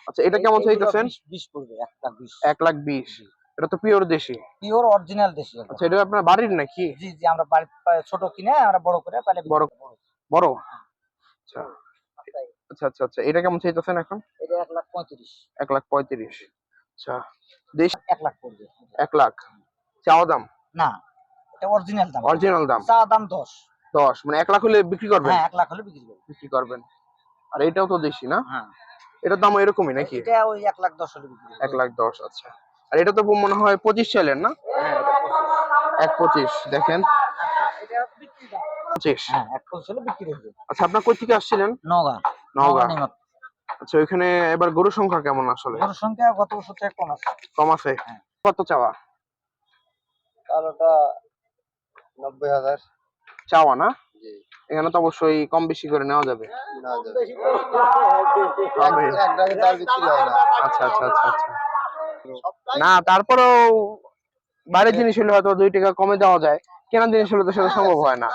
আচ্ছা, এটা কেমন চাইতেছেন? 20 পড়বে, 1,20,000। 1,20,000। এটা তো পিওর দেশি। পিওর অরিজিনাল দেশি। আচ্ছা, এটা আপনার বাড়ির নাকি? জি জি, আমরা বাড়ি ছোট কিনে আমরা বড় করে পালে বড় বড়। আচ্ছা আচ্ছা, আচ্ছা আচ্ছা আচ্ছা, এটা কেমন চাইতেছেন এখন? এটা 1,35,000। 1,35,000। আচ্ছা, দেশ 1 লাখ পড়বে। 1 লাখ চাওয়া দাম? না, এটা অরিজিনাল দাম। অরিজিনাল দাম চা দাম 10। 10, মানে 1 লাখ হলে বিক্রি করবেন? হ্যাঁ, 1 লাখ হলে বিক্রি করবেন। আর এটাও তো দেশি না? হ্যাঁ, এটার দাম এরকমই নাকি? এটা ওই 1,10,000 হলে বিক্রি করবে। 1,10,000। আচ্ছা, আর এটা তো মনে হয় 25 চাইলেন না? হ্যাঁ, এটা 1,25,000 দেখেন। এটা বিক্রি দাম। 25। হ্যাঁ, 1,25,000 হলে বিক্রি হবে। আচ্ছা, আপনার কই থেকে আসছিলেন? নওগাঁ। নওগাঁ। নিমাত। আচ্ছা, ওইখানে এবার গরুর সংখ্যা কেমন আসলে? গরুর সংখ্যা গত বছর থেকে কম আছে। কম আছে? হ্যাঁ। কত চাওয়া? কালোটা 90,000 চাওয়া না? জি। এখানে তো অবশ্যই কম বেশি করে নেওয়া যাবে। আচ্ছা আচ্ছা আচ্ছা আচ্ছা। না, তারপরেও বাইরের জিনিস হলে হয়তো 2 টাকা কমে দেওয়া যায়, কেনা জিনিস হলে তো সেটা সম্ভব হয় না।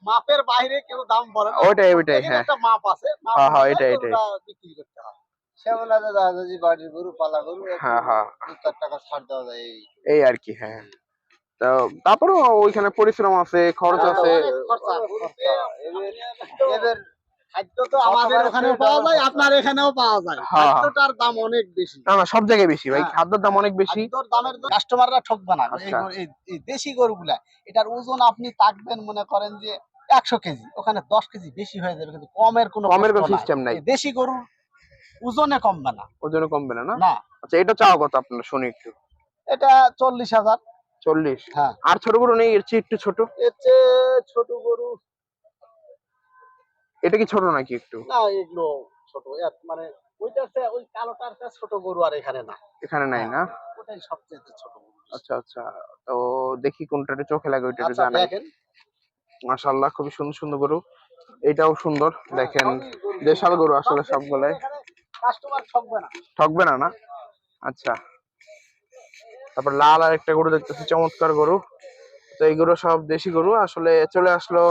মাপের বাইরে কেউ দাম বলে না। ওইটাই হ্যাঁ। একটা মাপ আছে। হ্যাঁ, এটাই বিক্রি করতে হয়। শ্যামলা দাদা বাড়ির গরু পালা গরু, হ্যাঁ 2-4 টাকা ছাড় দেওয়া যায়। এই আর কি। হ্যাঁ, তো তারপরেও ওইখানে পরিশ্রম আছে, খরচ আছে। এদের খাদ্য তো আমাদের ওখানেও পাওয়া যায়, আপনার এখানেও পাওয়া যায়। খাদ্যটার দাম অনেক বেশি। না, সব জায়গায় বেশি ভাই, খাদ্যের দাম অনেক বেশি। খাদ্যর দামের কাস্টমাররা ঠকবে না। আচ্ছা। এই দেশি গরুগুলা, এটার ওজন আপনি তাকবেন মনে করেন যে 100 কেজি, ওখানে 10 কেজি বেশি হয়ে যাবে, কিন্তু কমের কোনো সিস্টেম নাই। দেশি গরুর ওজনে কমবে না। ওজনে কমবে না? না। আচ্ছা, এটা চাওয়া কত আপনার শুনি একটু? এটা 40,000। 40? হ্যাঁ। আর ছোট গরু নেই এর চেয়ে একটু ছোট? এর চেয়ে ছোট গরু? এটা কি ছোট নাকি একটু? না, এগুলো ছোট। মানে ওইটাতে ওই কালোটার চেয়ে ছোট গরু আর এখানে না। এখানে নাই না? ওটাই সবচেয়ে ছোট গরু। আচ্ছা আচ্ছা, তো দেখি কোনটা চোখে লাগে ওইটা আচ্ছা, জানাই। দেখেন। মাশাআল্লাহ, খুবই সুন্দর সুন্দর গরু। এটাও সুন্দর, দেখেন দেশাল গরু আসলে সবগুলাই। কাস্টমার ঠকবে না। ঠকবে না না? আচ্ছা, তারপর লাল আর একটা গরু দেখতেছি, চমৎকার গরু। তো এই গরু সব দেশি গরু। আসলে চলে আসলো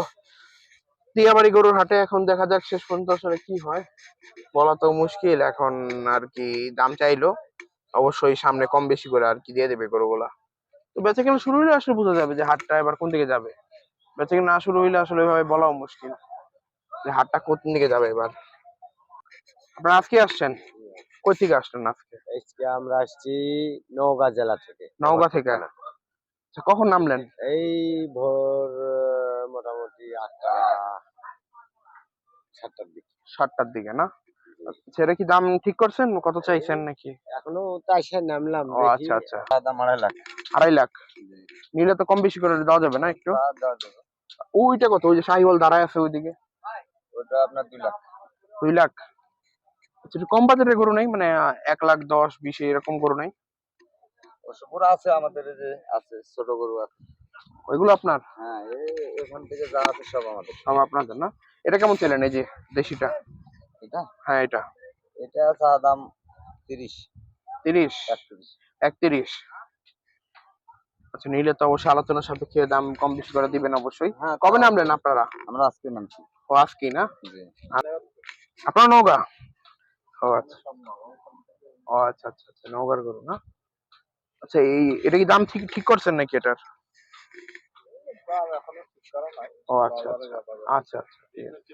টিয়াবাড়ি গরুর হাটে। এখন দেখা যাক শেষ পর্যন্ত আসলে কি হয়, বলা তো মুশকিল এখন। আর কি দাম চাইলো, অবশ্যই সামনে কম বেশি করে আর কি দিয়ে দেবে গরুগুলা। তো বেচাকেনা শুরু হলে আসলে বোঝা যাবে যে হাটটা এবার কোন দিকে যাবে। বেচাকেনা না শুরু হইলে আসলে এভাবে বলাও মুশকিল যে হাটটা কোন দিকে যাবে এবার। আপনারা আজকে আসছেন? কই থেকে আসছেন আজকে? আজকে আমরা আসছি নওগাঁ জেলা থেকে। নওগাঁ থেকে? আচ্ছা, কখন নামলেন? এই ভোর মোটামুটি 7টার দিকে। 7টার দিকে না? ছেড়ে কি দাম ঠিক করছেন, কত চাইছেন নাকি? এখনো তাইসে নামলাম। ও আচ্ছা আচ্ছা, দাম 2.5 লাখ। 2.5 লাখ নিলে তো কম বেশি করে দেওয়া যাবে না একটু? ওইটা কত, ওই যে শাহিওয়াল দাঁড়ায় আছে ওইদিকে? ওটা আপনার 2 লাখ। 2 লাখ? আচ্ছা, একটু কম বাজেটের গরু নাই মানে 1,10,20 এরকম গরু নাই? গরু আছে আমাদের, যে আছে ছোট গরু আছে। ওইগুলো আপনার? হ্যাঁ, এখান থেকে যা আছে সব আমাদের। সব আপনাদের না? এটা কেমন চাইলেন এই যে দেশিটা? এটা? হ্যাঁ, এটা চা দাম 30। 30? 31? আচ্ছা, নিলে তো অবশ্যই আলোচনা সাপেক্ষে দাম কম বেশি করে দিবেন অবশ্যই। কবে নামলেন আপনারা? আমরা আজকে নামছি। ও আজকেই না? আপনারা নওগাঁ? ও আচ্ছা। ও আচ্ছা আচ্ছা আচ্ছা, নওগাঁর গরু না? আচ্ছা, এটা কি দাম ঠিক করছেন নাকি এটার? ও আচ্ছা আচ্ছা আচ্ছা আচ্ছা, ঠিক আছে।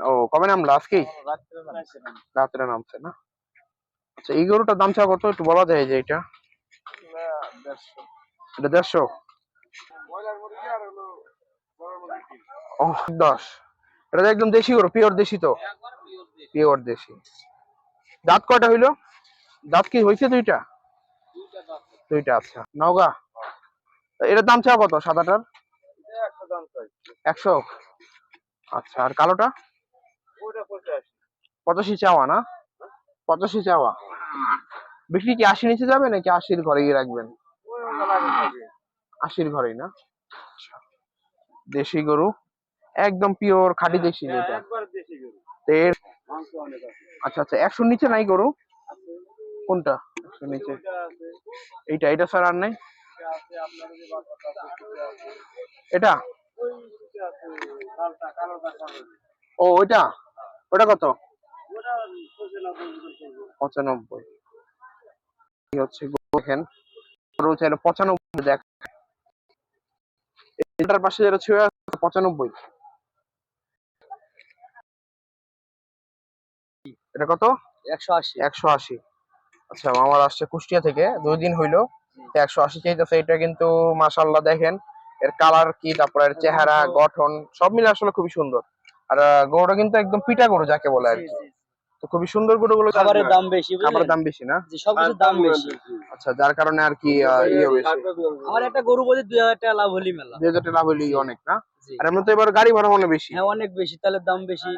ও কবে নামলো? আজকেই রাত্রে নামছে না? আচ্ছা, এই গরুটার দাম চাওয়া কত একটু বলা যায় যে এটা? এটা 150? ও 10? এটা তো একদম দেশি গরু, পিওর দেশি তো? পিওর দেশি। দাঁত কয়টা হইলো? দাঁত কি হয়েছে? দুইটা? দুইটা। আচ্ছা, নওগাঁ। এটার দাম চাওয়া কত সাদাটার? 100? আচ্ছা, আর কালোটা? 85 চাওয়া না? 85 চাওয়া। বিক্রি কি 80 নিচে যাবে নাকি 80-র ঘরেই রাখবেন? 80-র ঘরেই না? দেশি গরু, একদম পিওর খাঁটি দেশি যেটা। এর আচ্ছা আচ্ছা, 100-র নিচে নাই গরু? কোনটা 100-র নিচে? এটা স্যার আর নাই? এটা? ও ওইটা কত? 95। এই হচ্ছে গরু, দেখেন গরু চাইলে 95 দেখ, এটার পাশে যেটা ছিল 95। এটা কত? 180। 180। আচ্ছা, আমার আসছে কুষ্টিয়া থেকে, 2 দিন হইলো, তো 180 চাইতেছে। এটা কিন্তু মাশাআল্লাহ দেখেন এর কালার কি, তারপর এর চেহারা গঠন সব মিলে আসলে খুবই সুন্দর। আর গরুটা কিন্তু একদম পিটা গরু যাকে বলে আর কি। তো খুবই সুন্দর গরুগুলো, খাবারের দাম বেশি, খাবারের বুঝলেন? দাম বেশি না? জি, সবকিছুর দাম বেশি। আচ্ছা, যার কারণে আর কি ইয়ে বেশি। আমার একটা গরু প্রতি 2000 টাকা লাভ হলি মেলা। 2000 টাকা লাভ হইলেই জি, অনেক না? জি। আর এমনি তো এবার গাড়ি ভাড়া মনে বেশি। হ্যাঁ, অনেক বেশি, তাহলে দাম বেশি।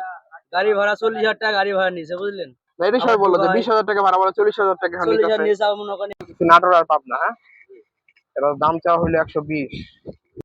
গাড়ি ভাড়া 40,000 টাকা গাড়ি ভাড়া নিছে, বুঝলেন? না, এটাই আবার সবাই বললো যে ঢুকায় 20,000 টাকা ভাড়া, বলে 40,000 টাকা এখন 40,000 নিতেছে। নিছে, আবার মনে করেন নাটোর আর পাবনা, হ্যাঁ? এবার দাম চাওয়া হইলো 120।